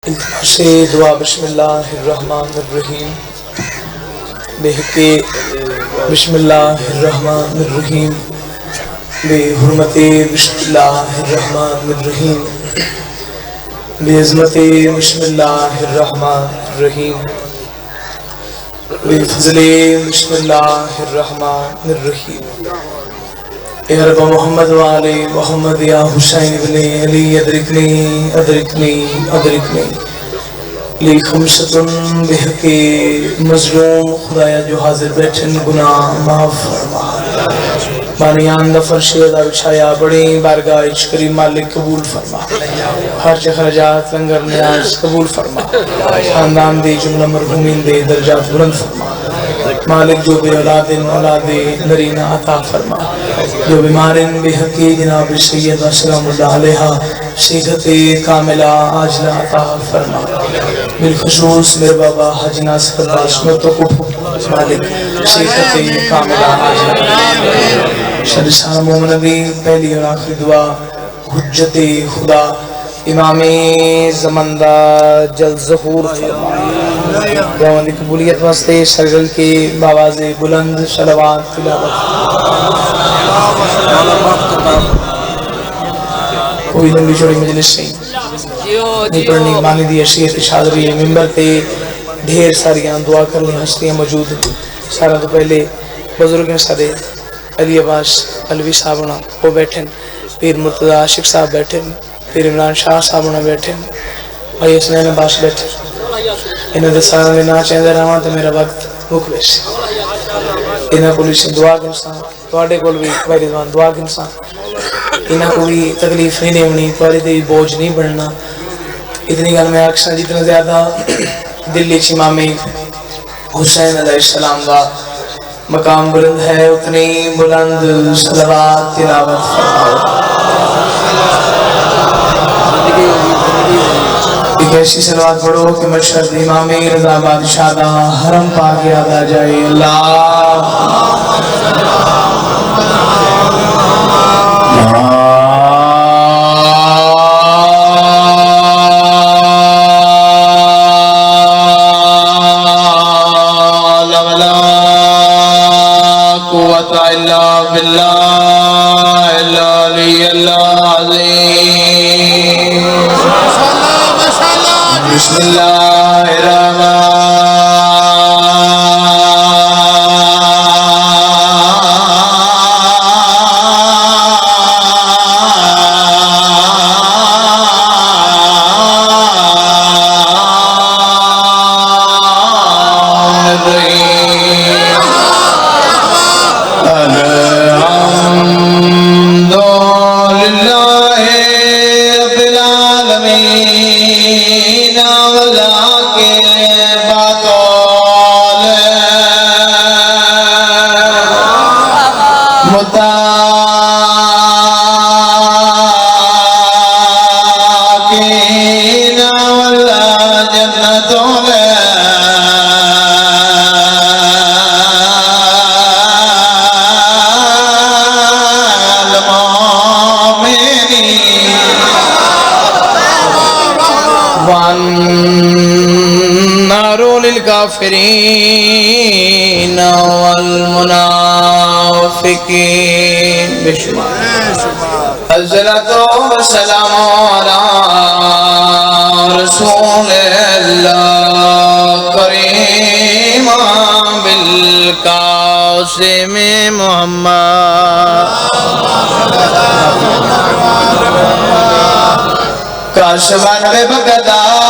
سے دعا بسم اللہ الرحمن الرحیم بحق بسم اللہ الرحمن الرحیم بحرمت بسم اللہ الرحمن الرحیم بعظمت بسم اللہ الرحمن الرحیم بفضل بسم اللہ الرحمن الرحیم اے رب محمد وعلی محمد یا حسین ابن علی ادرکنی ادرکنی ادرکنی لی خمسطن بحق مظلوم خدایا جو حاضر بیٹھن گناہ معاف فرما بانیان دفر شیدہ بچھایا بڑی بارگاہ عشقری مالک قبول فرما خرچ خرجات لنگر نیاز قبول فرما خاندان دے جملہ مرحومین دے درجات بلند فرما مالک جو بے اولاد نرینہ عطا فرما جو بیمارن بے حقی جناب سید سلام اللہ علیہ صحت کاملہ عاجلہ عطا فرما بالخصوص میرے بابا حاجی ناصر عباس مرتقب مالک صحت کاملہ عاجلہ شر سلام و نبی پہلی اور آخری دعا حجت خدا امام زمندہ جلد ظہور فرما روان دی قبولیت واسطے سرگل کے باواز بلند صلوات تلاوت کوئی لمبی چوڑی مجلس نہیں پڑھنی مانی دی اشیت شادری ممبر تے ڈھیر ساریاں دعا کرنی ہستیاں موجود سارا تو پہلے بزرگیں سارے علی عباس علوی صاحبنا وہ بیٹھیں پیر مرتضی عاشق صاحب بیٹھیں پیر عمران شاہ صاحبنا بیٹھیں بھائی اسنین عباس بیٹھیں انہوں نے سارا لینا چاہتے رہا تو میرا وقت بھوک بیسے انہوں کو لیسے دعا کنسان توڑے کو بھی بھائی رضوان دعا کنسان انہوں کو بھی تکلیف نہیں ہونی توڑے دے بھی بوجھ نہیں بڑھنا اتنی گل میں اکثر جتنا زیادہ دلی امام حسین علیہ السلام کا مقام بلند ہے اتنی بلند صلوات تلاوت فرماؤ ایک ایسی صلوات پڑھو کہ مشہد امام رضا بادشاہ دا حرم پاک یاد آ جائے اللہ بسم اللہ الرحمن الكافرين والمنافقين الصلاة والسلام على رسول الله كريم بالقاسم محمد کاشفان بغداد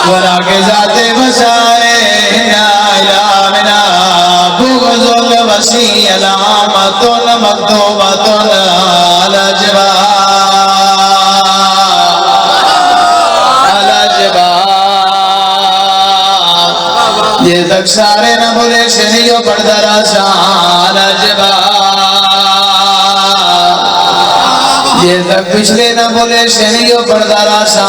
ورا کے ذات بسائے نائلہ منا بغض الوسیع علامت مکتوبت الجبال یہ تک سارے نہ بولے شہیوں پڑھ دراسان الجبال یہ تک پچھلے نہ بولے شنیو پردہ راسا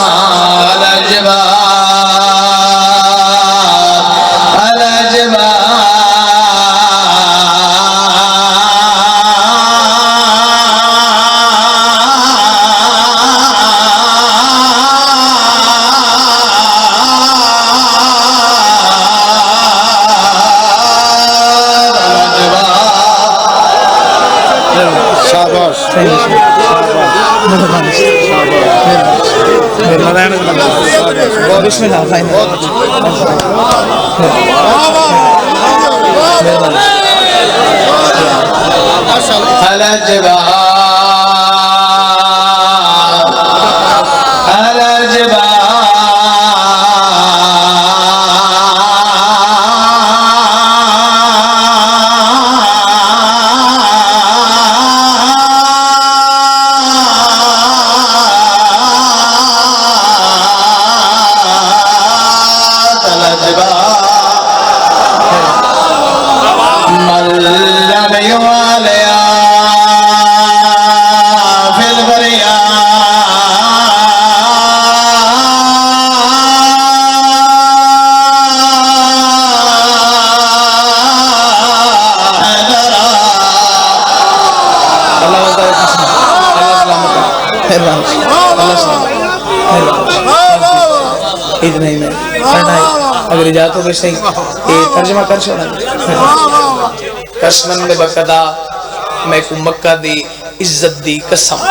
بسم اللہ اتنا ہی میں اگر اجازت ہو گئی صحیح ترجمہ کر چھوڑا قسمن میں بقدا میں کو مکہ دی عزت دی قسم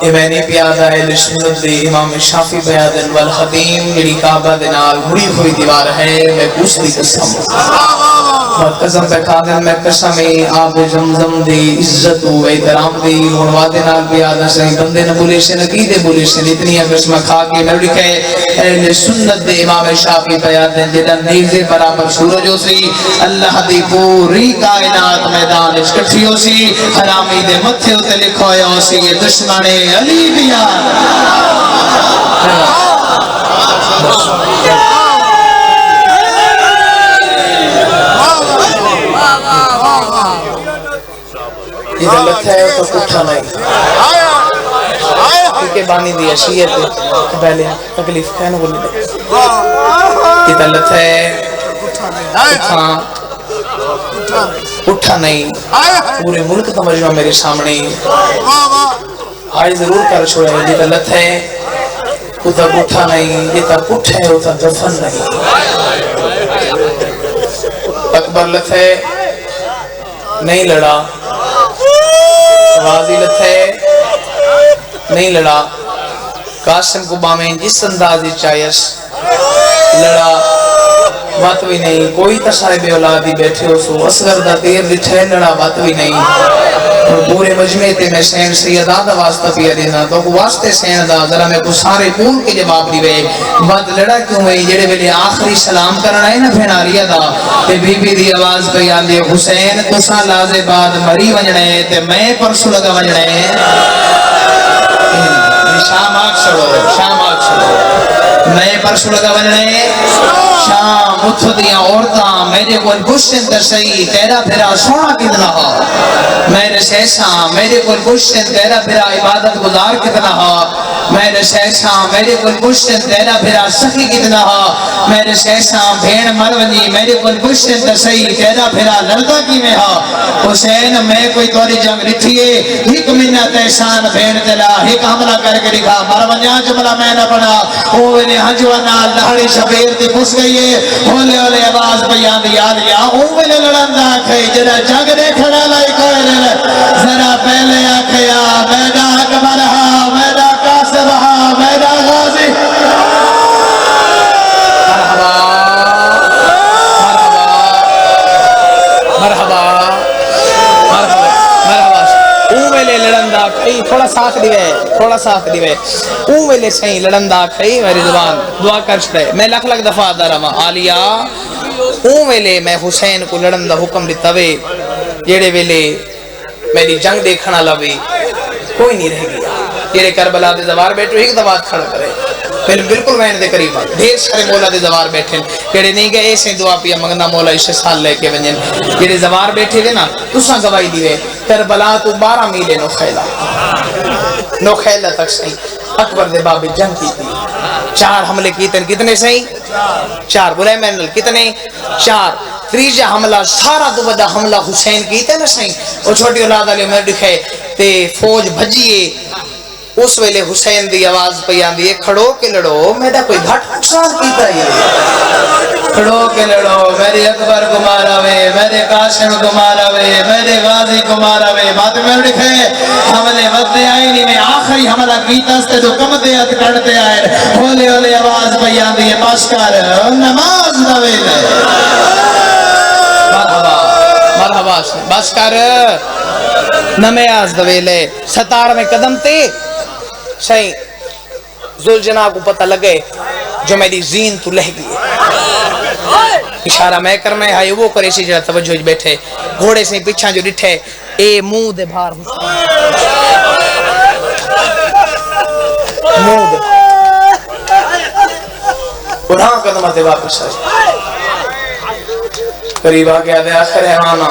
ایمانی پیادا اہل سنت دی امام شافی بیادن والحدیم جڑی کعبہ دے نال مڑی ہوئی دیوار ہے میں اس دی قسم قسم پہ قادم میں قسمی آب زمزم دی عزت و احترام دی منوادے نال بیادہ سے بندے نہ بولے سے نقیدے بولے سے اتنی قسمہ کھا کے میں لکھے اہل سنت دے امام شافی بیادن جدہ نیزے برابر سورجوں سی اللہ دی پوری کائنات میدان اچکٹھیوں سی حرامی دے متھے ہوتے لکھویا سی یہ دشمن علی بیان یہ غلط ہے تو اٹھا نہیں کیونکہ بانی دی اشیت پہلے تکلیف کہنے کو نہیں دے یہ غلط ہے اٹھا نہیں پورے ملک توجہ میرے سامنے آئی ضرور کر چھوڑا ہے یہ غلط ہے ادھر اٹھا نہیں یہ تک اٹھے ادھر دفن نہیں اکبر لت ہے نہیں لڑا غازی لت ہے نہیں لڑا قاسم کو بامین جس اندازی چائس لڑا بات بھی نہیں کوئی تصاحب اولادی بیٹھے ہو سو اصغر دا تیر لٹھے لڑا بات بھی نہیں اور پورے مجمع تے میں سین سیدہ دا واسطہ پیا دینا تو واسطے سین دا ذرا میں کو سارے کون کے جواب دیوے بات لڑا کیوں ہے جڑے ویلے آخری سلام کرنا ہے نا بھیناریہ دا تے بی بی دی آواز پہ آندے حسین تسا لازے بعد مری ونجنے تے میں پرسو لگا ونجنے شام آگ چھڑو میں پرسو لگا ونجنے شام اتھو دیا عورتاں میرے کو گشن در سئی تیرا پھرا سونا کتنا ہا میرے سیساں میرے کو گشن تیرا پھرا عبادت گزار کتنا ہا میرے سیساں میرے کو گشن تیرا پھرا سخی کتنا ہا میرے سیساں بھین مرونی میرے کو گشن در سئی تیرا پھرا لڑتا کی میں ہا حسین میں کوئی توری جنگ لٹھئے ایک منت احسان بھین دلا ایک حملہ کر کے لکھا مرونیاں جملہ میں نہ پڑھا اوہ نے حجوانا لہڑی شبیر دی پس گئی ہے ہولے ہولے آواز بیان دیا دیا اوہ نے لڑندہ کھئی جنہ جنگ دیکھنا لائی کوئی لے ذرا پہلے آکھیا میدہ اکبر ہا میدہ قاسم ہا میدہ غازی مرحبا اوہلے لڑندہ کھئی تھوڑا ساتھ دیوے اوہلے سہیں لڑندہ کھئی میری زبان دعا کر چھڑے میں لکھ دفعہ دارما آلیا اوہلے میں حسین کو لڑندہ حکم دیتا وے جیڑے ویلے میری جنگ دیکھنا لوے کوئی نہیں رہ گیا یہ کربلا دے زوار بیٹھو ایک دوات کھڑا کرے بالکل وین دے قریب ڈھیر سارے مولا دے زوار بیٹھے کہڑے نہیں گئے ایسے دعا پیا منگنا مولا اس سال لے کے ونجن جڑے زوار بیٹھے دے نا تساں گواہی دیوے کربلا تو 12 میل نو خیلہ تک صحیح اکبر دے باب جنگ کی تھی 4 حملے کیتے کتنے صحیح 4 بولے میں کتنے 4 تیجا حملہ سارا تو بڑا حملہ حسین کیتے نا صحیح وہ چھوٹی اولاد علی عمر دکھے تے فوج بھجیے اس ویلے حسین دی آواز پہ آندی ہے کھڑو کے لڑو میرا کوئی گھٹ نقصان کیتا ہے کھڑو کے لڑو میرے اکبر کو مارا وے میرے قاسم کو مارا وے میرے غازی کو مارا وے بات میں لکھے حملے بدے آئی نہیں میں آخری حملہ کیتا ستے تو کم دے ہتھ کڑتے آئے ہولے ہولے آواز پہ آندی ہے بس کر نماز نہ ویلے مرحبا مرحبا بس کر نماز نہ ویلے 17ویں قدم تے صحیح ذوالجناح کو پتہ لگے جو میری زین تو لہ گئی اشارہ میں کر میں ہائی وہ کرے سی جڑا توجہ بیٹھے گھوڑے سے پیچھا جو ڈٹھے اے منہ دے بھار منہ دے اڑھاں قدمہ دے واپس آئے قریب آ گیا دے آخر ہے آنا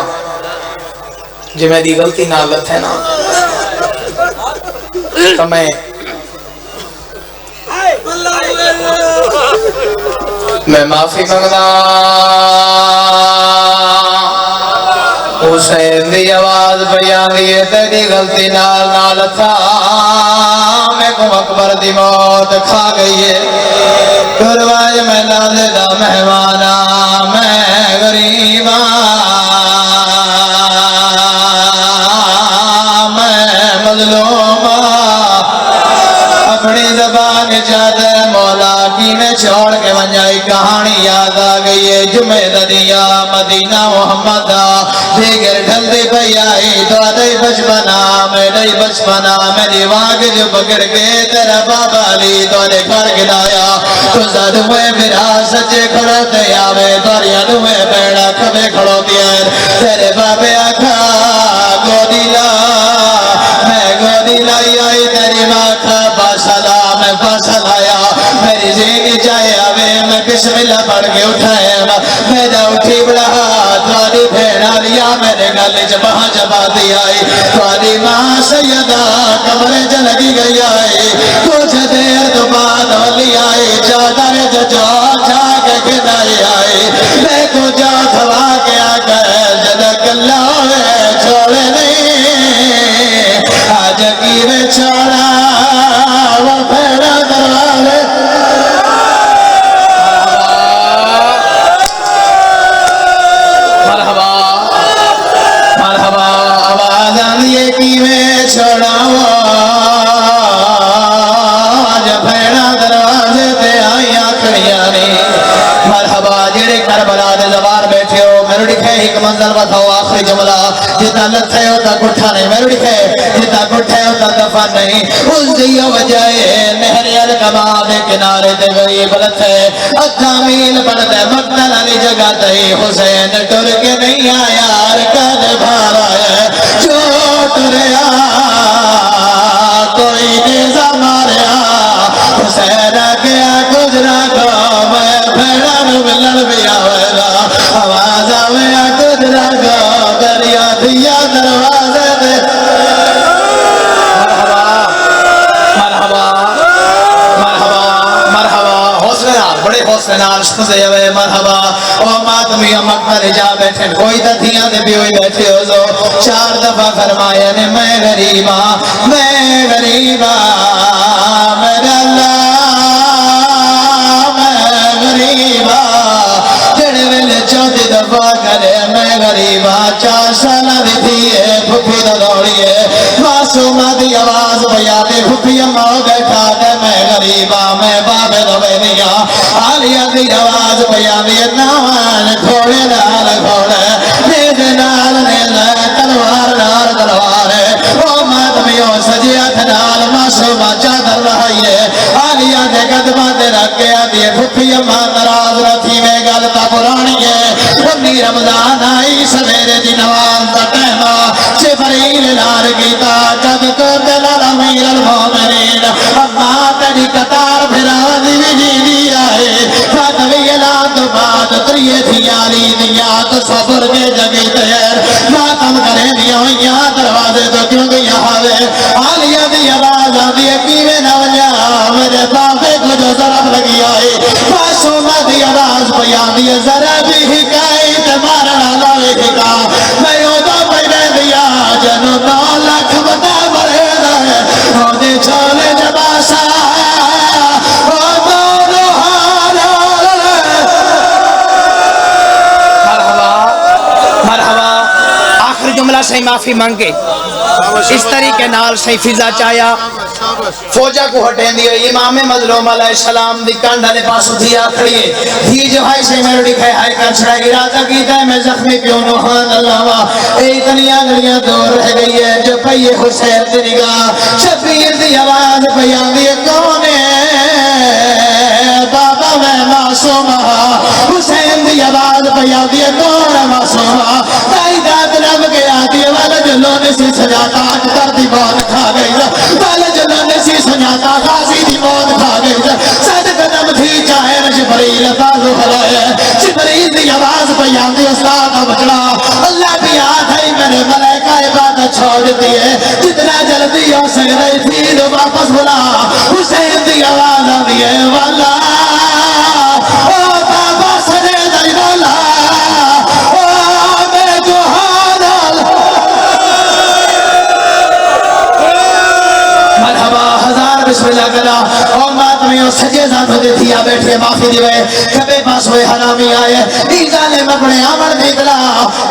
جو میری غلطی نالت ہے نا تو میں معافی مانگنا حسین دی آواز بیان دیئے تیری غلطی نال تھا میں کو اکبر دی موت کھا گئی ہے کروائی میں نازدہ مہمانا میں غریبا میں مظلوما اپنی زبان چادر مولا کی میں چھوڑ کے ونجائی کہانی یاد آ گئی ہے جمعہ دنیا مدینہ محمد دیگر ڈھل دے پہ آئی تو آدھائی بچپنا میری بچپنا میری واگ جو پکڑ کے تیرا بابا لی تو آدھے گھر گلایا تو زد ہوئے میرا سچے کھڑو تے آوے دوریا دوئے بیڑا کھبے کھڑو دیا تیرے بابے آکھا گودی لا میں گودی لائی آئی تیری ماں کھا باسلا میں باسل آیا میری زینی چاہے آوے میں بسم اللہ پڑھ کے اٹھائے میرا اٹھی بڑا تواری بھیڑا لیا میرے گلے جبہاں جبا دی آئی تواری ماں سیدہ کمرے جلگی گئی آئی کچھ دیر تو بعد ہولی آئی چادر جا کے کھنائی آئی میں کو جا دھوا کے آگر جدک اللہ چھوڑے نہیں آج کی میں چھوڑا وہ بھیڑا دروازے چھوڑا جب بھیڑا دروازے تے آئی آکھڑیاں نے مرحبا جڑے کربلا دے زوار بیٹھے ہو میرے لکھے ایک منظر بتاؤ آخری جملہ جتا لتھے ہوتا گھٹا نہیں میرے لکھے جتا گھٹے ہوتا دفن نہیں اس دیو وجائے نہر ارکبا دے کنارے دے غریب لتھے ادھا میل بڑھتے مقتل علی جگہ تے حسین ٹر کے نہیں آیا ارکد بھار آیا جو ٹریا کوئی نیزہ ماریا حسین گیا گجرا گا میں بھیڑا نو ملن بھی آویلا آواز آویا گجرا گا دریا دیا دروازے دے مرحبا مرحبا مرحبا حوصلے نال بڑے حوصلے نال سمجھے ہوئے مرحبا او ماتمی مقبر جا بیٹھے کوئی دھیاں دے بھی ہوئی بیٹھے ہو زو 4 دفعہ فرمایا نے میں غریبا میرا اللہ میں غریبا جڑے ویلے 14 دفعہ کرے میں غریبا 4 سالہ دی تھی پھپھی دا دوڑیے معصومہ دی آواز بیا دے پھپھی اماں بیٹھا دے میں غریبا میں بابے دوے دیا آلیہ دی آواز بیا دے ناوان گھوڑے نال گھوڑے نیزے نال نیزے تلوار نال تلوار او ماتمیوں سجیہ تھنال معصومہ چادر رہائیے آلیہ دے قدمہ دے رکھے آدھیے پھپھی اماں نراز رتھی میں گلتا پرانی ہے 19 رمضان آئی سویرے دی نواز دا ٹہما جبریل لار گیتا جب کو دلال امیر المومنین اماں تیری قطار پھران کھول کے جگی تیر ماتم کریں دیا ہوئیاں دروازے تو کیوں گیا ہوئے آلیہ دی آواز آدھی ہے کیویں نہ وجہ میرے بابے کو جو ضرب لگی آئے معصومہ دی آواز پہ آدھی ہے ذرا بھی ہکائی تمہارا لالے ہکا میں یوں تو پہنے دیا جنو 9 لاکھ بتا مرے رہے ہونے چھولے جباسا سے معافی مانگے اس طریقے نال سے فضا چایا فوجہ کو ہٹیں دیئے امام مظلوم علیہ السلام دی کانڈا دے پاس دیا کھڑیے دھی جو ہائی سے میں رڑی کھائے ہائی کر چھڑا ارادہ کیتا ہے میں زخمی پیوں نوحان اللہ اے اتنی آنگلیاں دور رہ گئی ہے جو پہیے حسین دی نگاہ شبیر دی آواز بیان دیئے کون ہے بابا میں معصومہ حسین دی آواز بیان دیئے کون ہے معصومہ تائی داد لب گیا دیئے والا جلوں نے سی سجاتا آج کر دی موت کھا گئی والا جلوں نے سی سجاتا غازی دی موت کھا گئی سج قدم تھی چاہے جبریل تازو خلائے جبریل دی آواز بیان دی استاد بچڑا اللہ بھی آدھ ہے میرے ملائکہ عبادت چھوڑ دیئے جتنا جلدی ہو سکتے تھی تو واپس بلا حسین دی آواز آدھیے والا او بابا سجے دی والا او میرے جوہان مرحبا ہزار بسم اللہ کلا او ماتمیوں سجے زانو دے دیا بیٹھے معافی دیوے کبے پاس ہوئے حرامی آئے ایزالے مکڑے آمن دیدلا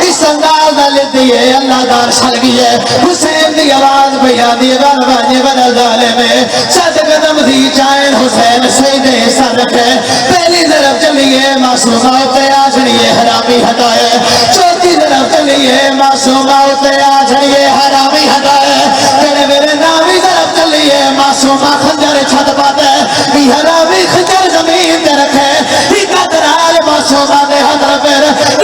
اس انداز لیتی ہے اللہ دار شل گئی ہے حسین دی آواز بیان دی بانے بدل دالے میں سات قدم دی چائن حسین سیدے سر رکھے پہلی طرف چلیے معصومہ ہوتے آجڑیے حرامی ہٹائے چوتھی طرف چلیے معصومہ ہوتے آجڑیے حرامی ہٹائے میرے نامی طرف چلیے معصومہ خنجر چھت پاتے حرامی خنجر زمین تے رکھے ہی قدرال معصومہ دے حضر پر